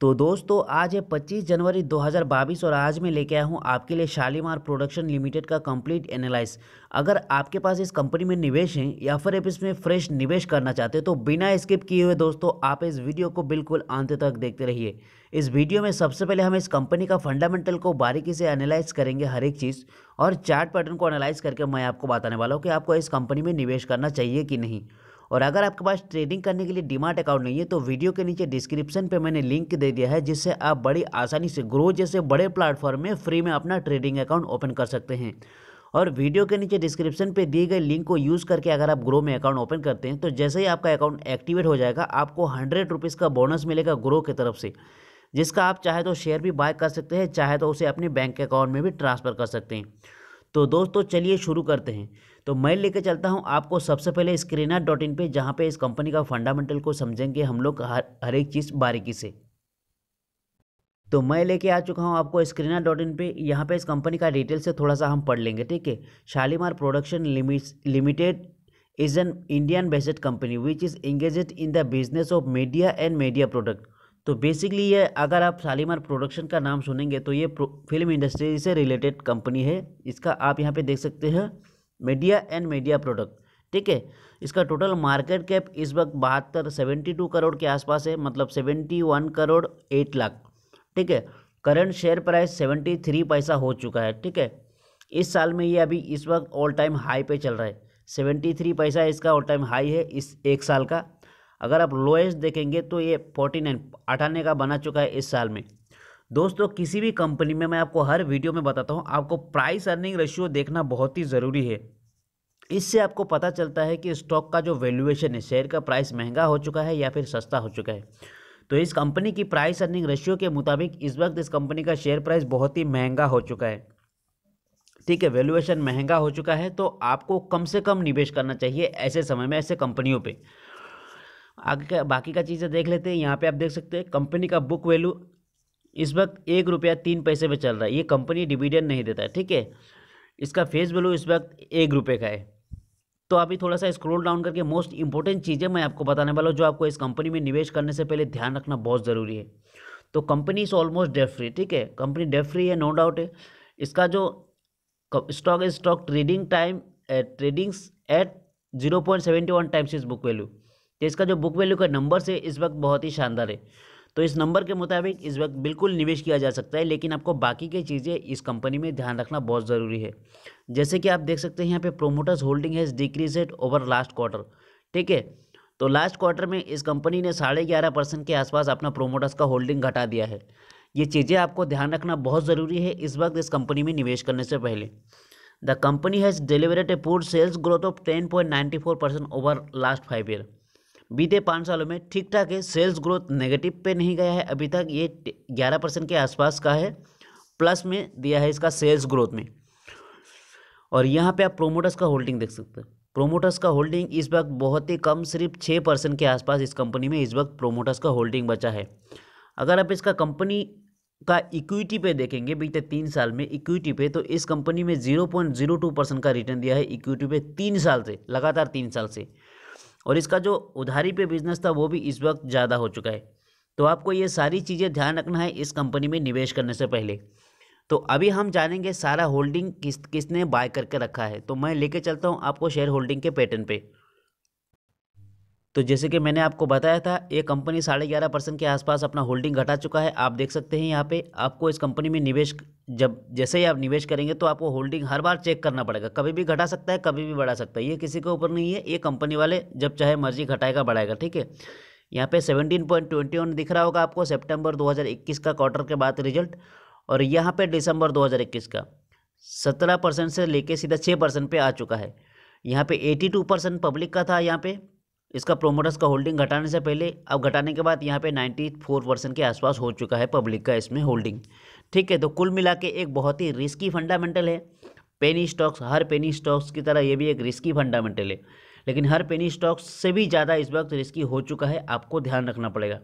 तो दोस्तों आज है 25 जनवरी 2022 और आज मैं लेके आया हूँ आपके लिए शालीमार प्रोडक्शन लिमिटेड का कंप्लीट एनालाइज। अगर आपके पास इस कंपनी में निवेश है या फिर आप इसमें फ्रेश निवेश करना चाहते हैं तो बिना स्किप किए हुए दोस्तों आप इस वीडियो को बिल्कुल अंत तक देखते रहिए। इस वीडियो में सबसे पहले हम इस कंपनी का फंडामेंटल को बारीकी से एनालाइज करेंगे हर एक चीज़, और चार्ट पैटर्न को एनालाइज करके मैं आपको बताने वाला हूँ कि आपको इस कंपनी में निवेश करना चाहिए कि नहीं। और अगर आपके पास ट्रेडिंग करने के लिए डीमैट अकाउंट नहीं है तो वीडियो के नीचे डिस्क्रिप्शन पे मैंने लिंक दे दिया है, जिससे आप बड़ी आसानी से ग्रो जैसे बड़े प्लेटफॉर्म में फ्री में अपना ट्रेडिंग अकाउंट ओपन कर सकते हैं। और वीडियो के नीचे डिस्क्रिप्शन पे दिए गए लिंक को यूज़ करके अगर आप ग्रो में अकाउंट ओपन करते हैं तो जैसे ही आपका अकाउंट एक्टिवेट हो जाएगा आपको 100 रुपीज़ का बोनस मिलेगा ग्रो की तरफ से, जिसका आप चाहे तो शेयर भी बाय कर सकते हैं, चाहे तो उसे अपने बैंक अकाउंट में भी ट्रांसफ़र कर सकते हैं। तो दोस्तों चलिए शुरू करते हैं। तो मैं लेके चलता हूं आपको सबसे पहले screener.in पे, जहां पे इस कंपनी का फंडामेंटल को समझेंगे हम लोग हर एक चीज़ बारीकी से। तो मैं लेके आ चुका हूं आपको screener.in पे। यहाँ पे इस कंपनी का डिटेल से थोड़ा सा हम पढ़ लेंगे, ठीक है। Shalimar production limited is an Indian based company which is engaged in the business of media and media product. तो बेसिकली ये अगर आप शालीमार प्रोडक्शन का नाम सुनेंगे तो ये फिल्म इंडस्ट्री से रिलेटेड कंपनी है। इसका आप यहाँ पे देख सकते हैं मीडिया एंड मीडिया प्रोडक्ट, ठीक है। इसका टोटल मार्केट कैप इस वक्त 72 करोड़ के आसपास है, मतलब 71 करोड़ 8 लाख, ठीक है। करंट शेयर प्राइस 73 पैसा हो चुका है, ठीक है। इस साल में ये अभी इस वक्त ऑल टाइम हाई पे चल रहा है। 73 पैसा इसका ऑल टाइम हाई है इस एक साल का। अगर आप लोएस्ट देखेंगे तो ये 49 98 का बना चुका है इस साल में। दोस्तों किसी भी कंपनी में मैं आपको हर वीडियो में बताता हूँ, आपको प्राइस अर्निंग रेशियो देखना बहुत ही ज़रूरी है। इससे आपको पता चलता है कि स्टॉक का जो वैल्यूएशन है, शेयर का प्राइस महंगा हो चुका है या फिर सस्ता हो चुका है। तो इस कंपनी की प्राइस अर्निंग रेशियो के मुताबिक इस वक्त इस कंपनी का शेयर प्राइस बहुत ही महंगा हो चुका है, ठीक है। वैल्यूएशन महंगा हो चुका है तो आपको कम से कम निवेश करना चाहिए ऐसे समय में ऐसे कंपनियों पे। आगे का बाकी का चीज़ें देख लेते हैं। यहाँ पे आप देख सकते हैं कंपनी का बुक वैल्यू इस वक्त 1 रुपया 3 पैसे पे चल रहा है। ये कंपनी डिविडेंड नहीं देता है, ठीक है। इसका फेस वैल्यू इस वक्त 1 रुपये का है। तो अभी थोड़ा सा स्क्रॉल डाउन करके मोस्ट इंपॉर्टेंट चीज़ें मैं आपको बताने वाला हूँ जो आपको इस कंपनी में निवेश करने से पहले ध्यान रखना बहुत ज़रूरी है। तो company is almost debt free, ठीक है। कंपनी डेट फ्री है, नो डाउट है। इसका जो stock trading time tradings at 0.71 times is book value. तो इसका जो बुक वैल्यू का नंबर है इस वक्त बहुत ही शानदार है। तो इस नंबर के मुताबिक इस वक्त बिल्कुल निवेश किया जा सकता है, लेकिन आपको बाकी की चीज़ें इस कंपनी में ध्यान रखना बहुत ज़रूरी है। जैसे कि आप देख सकते हैं यहाँ पे promoters holding has decreased over last quarter, ठीक है। तो लास्ट क्वार्टर में इस कंपनी ने 11.5% के आसपास अपना प्रोमोटर्स का होल्डिंग घटा दिया है। ये चीज़ें आपको ध्यान रखना बहुत ज़रूरी है इस वक्त इस कंपनी में निवेश करने से पहले। The company has delivered a poor sales growth of 10.94% over last 5 year. बीते 5 सालों में ठीक ठाक है, सेल्स ग्रोथ नेगेटिव पे नहीं गया है अभी तक, ये 11% के आसपास का है, प्लस में दिया है इसका सेल्स ग्रोथ में। और यहाँ पे आप प्रोमोटर्स का होल्डिंग देख सकते हैं। प्रोमोटर्स का होल्डिंग इस वक्त बहुत ही कम, सिर्फ 6% के आसपास इस कंपनी में इस वक्त प्रोमोटर्स का होल्डिंग बचा है। अगर आप इसका कंपनी का इक्विटी पे देखेंगे बीते 3 साल में इक्विटी पे, तो इस कंपनी में 0.02% का रिटर्न दिया है इक्विटी पे 3 साल से, लगातार 3 साल से। और इसका जो उधारी पे बिजनेस था वो भी इस वक्त ज़्यादा हो चुका है। तो आपको ये सारी चीज़ें ध्यान रखना है इस कंपनी में निवेश करने से पहले। तो अभी हम जानेंगे सारा होल्डिंग किसने बाय करके रखा है। तो मैं लेके चलता हूँ आपको शेयर होल्डिंग के पैटर्न पे। तो जैसे कि मैंने आपको बताया था, ये कंपनी 11.5% के आसपास अपना होल्डिंग घटा चुका है। आप देख सकते हैं यहाँ पे आपको इस कंपनी में निवेश जैसे ही आप निवेश करेंगे तो आपको होल्डिंग हर बार चेक करना पड़ेगा। कभी भी घटा सकता है, कभी भी बढ़ा सकता है, ये किसी के ऊपर नहीं है। ये कंपनी वाले जब चाहे मर्जी घटाएगा बढ़ाएगा, ठीक है। यहाँ पे 17.21 दिख रहा होगा आपको, सितंबर 2021 का क्वार्टर के बाद रिजल्ट। और यहाँ पे दिसंबर 2021 का 17% से लेके सीधा 6% पे आ चुका है। यहाँ पे 82% पब्लिक का था यहाँ पे इसका प्रोमोटर्स का होल्डिंग घटाने से पहले। अब घटाने के बाद यहाँ पे 94% के आसपास हो चुका है पब्लिक का इसमें होल्डिंग, ठीक है। तो कुल मिला के एक बहुत ही रिस्की फंडामेंटल है। पेनी स्टॉक्स, हर पेनी स्टॉक्स की तरह ये भी एक रिस्की फंडामेंटल है, लेकिन हर पेनी स्टॉक्स से भी ज़्यादा इस वक्त रिस्की हो चुका है, आपको ध्यान रखना पड़ेगा।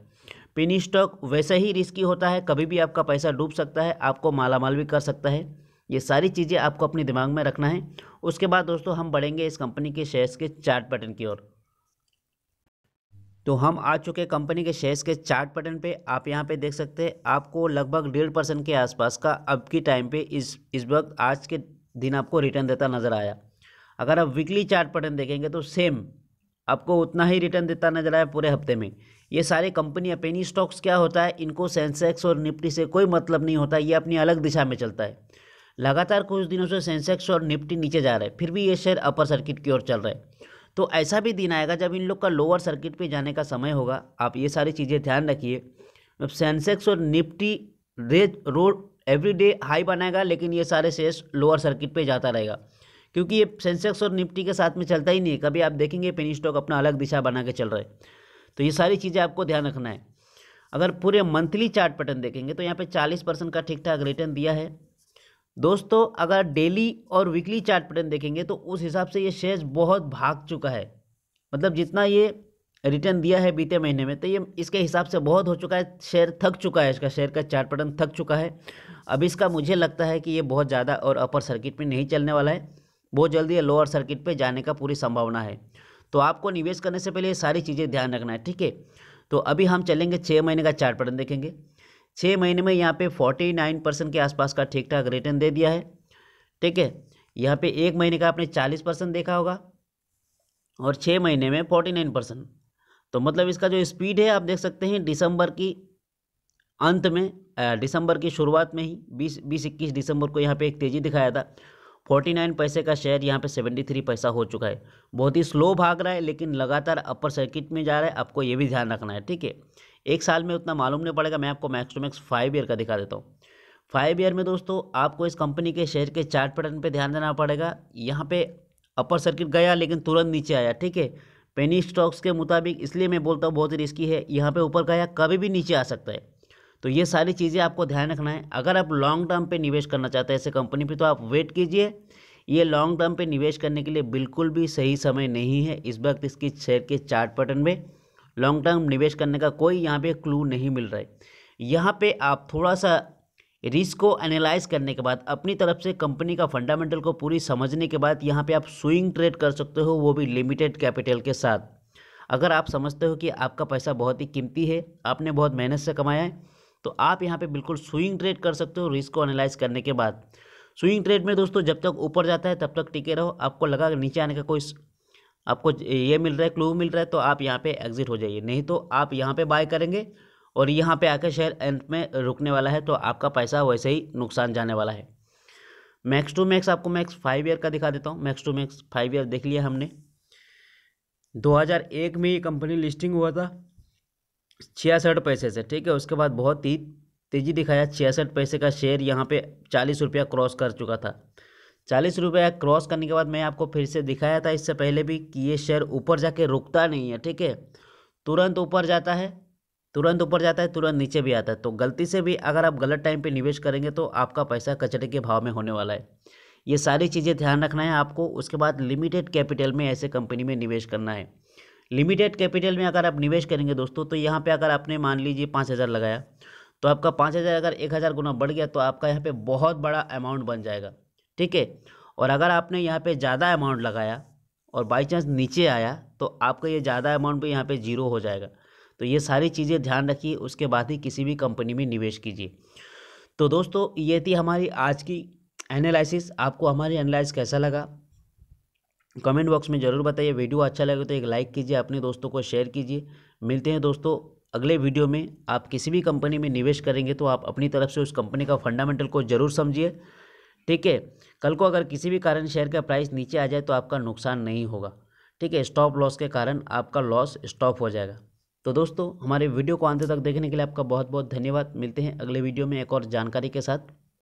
पेनी स्टॉक वैसा ही रिस्की होता है, कभी भी आपका पैसा डूब सकता है, आपको मालामाल भी कर सकता है। ये सारी चीज़ें आपको अपने दिमाग में रखना है। उसके बाद दोस्तों हम बढ़ेंगे इस कंपनी के शेयर्स के चार्ट पैटर्न की ओर। तो हम आ चुके कंपनी के शेयर्स के चार्ट पैटर्न पे। आप यहाँ पे देख सकते हैं आपको लगभग 1.5% के आसपास का अब की टाइम पे इस वक्त आज के दिन आपको रिटर्न देता नज़र आया। अगर आप वीकली चार्ट पैटर्न देखेंगे तो सेम आपको उतना ही रिटर्न देता नजर आया पूरे हफ्ते में। ये सारी कंपनियां, पेनी स्टॉक्स क्या होता है, इनको सेंसेक्स और निफ्टी से कोई मतलब नहीं होता, ये अपनी अलग दिशा में चलता है। लगातार कुछ दिनों से सेंसेक्स और निफ्टी नीचे जा रहे हैं, फिर भी ये शेयर अपर सर्किट की ओर चल रहे हैं। तो ऐसा भी दिन आएगा जब इन लोग का लोअर सर्किट पे जाने का समय होगा। आप ये सारी चीज़ें ध्यान रखिए। अब सेंसेक्स और निफ्टी रोड एवरीडे हाई बनाएगा, लेकिन ये सारे शेयर्स लोअर सर्किट पे जाता रहेगा, क्योंकि ये सेंसेक्स और निफ्टी के साथ में चलता ही नहीं है। कभी आप देखेंगे पेनी स्टॉक अपना अलग दिशा बना के चल रहे हैं। तो ये सारी चीज़ें आपको ध्यान रखना है। अगर पूरे मंथली चार्ट पैटर्न देखेंगे तो यहाँ पे 40% का ठीक ठाक रिटर्न दिया है दोस्तों। अगर डेली और वीकली चार्ट पैटर्न देखेंगे तो उस हिसाब से ये शेयर बहुत भाग चुका है। मतलब जितना ये रिटर्न दिया है बीते महीने में, तो ये इसके हिसाब से बहुत हो चुका है। शेयर थक चुका है, इसका शेयर का चार्ट पैटर्न थक चुका है। अब इसका मुझे लगता है कि ये बहुत ज़्यादा और अपर सर्किट में नहीं चलने वाला है, बहुत जल्दी ये लोअर सर्किट पे जाने का पूरी संभावना है। तो आपको निवेश करने से पहले ये सारी चीज़ें ध्यान रखना है, ठीक है। तो अभी हम चलेंगे 6 महीने का चार्ट पैटर्न देखेंगे। 6 महीने में यहाँ पे 49% के आसपास का ठीक ठाक रिटर्न दे दिया है, ठीक है। यहाँ पे 1 महीने का आपने 40% देखा होगा और 6 महीने में 49%। तो मतलब इसका जो स्पीड है आप देख सकते हैं, दिसंबर की अंत में, दिसंबर की शुरुआत में ही 20-21 दिसंबर को यहाँ पे एक तेज़ी दिखाया था। 49 पैसे का शेयर यहाँ पे 73 पैसा हो चुका है। बहुत ही स्लो भाग रहा है, लेकिन लगातार अपर सर्किट में जा रहा है। आपको ये भी ध्यान रखना है, ठीक है। एक साल में उतना मालूम नहीं पड़ेगा। मैं आपको मैक्स टू मैक्स 5 ईयर का दिखा देता हूँ। 5 ईयर में दोस्तों आपको इस कंपनी के शेयर के चार्ट पैटर्न पे ध्यान देना पड़ेगा। यहाँ पे अपर सर्किट गया लेकिन तुरंत नीचे आया, ठीक है। पेनी स्टॉक्स के मुताबिक, इसलिए मैं बोलता हूँ बहुत ही रिस्की है। यहाँ पे ऊपर गया, कभी भी नीचे आ सकता है। तो ये सारी चीज़ें आपको ध्यान रखना है। अगर आप लॉन्ग टर्म पे निवेश करना चाहते हैं ऐसे कंपनी पे, तो आप वेट कीजिए। ये लॉन्ग टर्म पे निवेश करने के लिए बिल्कुल भी सही समय नहीं है। इस वक्त इसकी शेयर के चार्ट पैटर्न में लॉन्ग टर्म निवेश करने का कोई यहाँ पे क्लू नहीं मिल रहा है। यहाँ पे आप थोड़ा सा रिस्क को एनालाइज करने के बाद, अपनी तरफ से कंपनी का फंडामेंटल को पूरी समझने के बाद, यहाँ पे आप स्विंग ट्रेड कर सकते हो, वो भी लिमिटेड कैपिटल के साथ। अगर आप समझते हो कि आपका पैसा बहुत ही कीमती है, आपने बहुत मेहनत से कमाया है, तो आप यहाँ पे बिल्कुल स्विंग ट्रेड कर सकते हो रिस्क को एनालाइज करने के बाद। स्विंग ट्रेड में दोस्तों जब तक ऊपर जाता है तब तक टिके रहो। आपको लगा कि नीचे आने का कोई आपको ये मिल रहा है, क्लू मिल रहा है, तो आप यहाँ पे एग्जिट हो जाइए। नहीं तो आप यहाँ पे बाय करेंगे और यहाँ पे आकर शेयर एंड में रुकने वाला है, तो आपका पैसा वैसे ही नुकसान जाने वाला है। मैक्स टू मैक्स आपको मैक्स 5 ईयर का दिखा देता हूँ। मैक्स टू मैक्स 5 ईयर देख लिया हमने। 2001 में ये कंपनी लिस्टिंग हुआ था 66 पैसे से, ठीक है। उसके बाद बहुत ही तेज़ी दिखाया। 66 पैसे का शेयर यहाँ पे 40 रुपया क्रॉस कर चुका था। 40 रुपया क्रॉस करने के बाद मैं आपको फिर से दिखाया था इससे पहले भी कि ये शेयर ऊपर जाके रुकता नहीं है, ठीक है। तुरंत ऊपर जाता है, तुरंत ऊपर जाता है, तुरंत नीचे भी आता है। तो गलती से भी अगर आप गलत टाइम पे निवेश करेंगे तो आपका पैसा कचरे के भाव में होने वाला है। ये सारी चीज़ें ध्यान रखना है आपको। उसके बाद लिमिटेड कैपिटल में ऐसे कंपनी में निवेश करना है। लिमिटेड कैपिटल में अगर आप निवेश करेंगे दोस्तों, तो यहाँ पे अगर आपने मान लीजिए 5,000 लगाया, तो आपका 5,000 अगर 1,000 गुना बढ़ गया तो आपका यहाँ पे बहुत बड़ा अमाउंट बन जाएगा, ठीक है। और अगर आपने यहाँ पे ज़्यादा अमाउंट लगाया और बाई चांस नीचे आया, तो आपका ये ज़्यादा अमाउंट भी यहाँ पे जीरो हो जाएगा। तो ये सारी चीज़ें ध्यान रखिए, उसके बाद ही किसी भी कंपनी में निवेश कीजिए। तो दोस्तों ये थी हमारी आज की एनालिसिस। आपको हमारी एनालिसिस कैसा लगा कमेंट बॉक्स में ज़रूर बताइए। वीडियो अच्छा लगे तो एक लाइक कीजिए, अपने दोस्तों को शेयर कीजिए। मिलते हैं दोस्तों अगले वीडियो में। आप किसी भी कंपनी में निवेश करेंगे तो आप अपनी तरफ से उस कंपनी का फंडामेंटल को ज़रूर समझिए, ठीक है। कल को अगर किसी भी कारण शेयर का प्राइस नीचे आ जाए तो आपका नुकसान नहीं होगा, ठीक है। स्टॉप लॉस के कारण आपका लॉस स्टॉप हो जाएगा। तो दोस्तों हमारे वीडियो को अंत तक देखने के लिए आपका बहुत बहुत धन्यवाद। मिलते हैं अगले वीडियो में एक और जानकारी के साथ।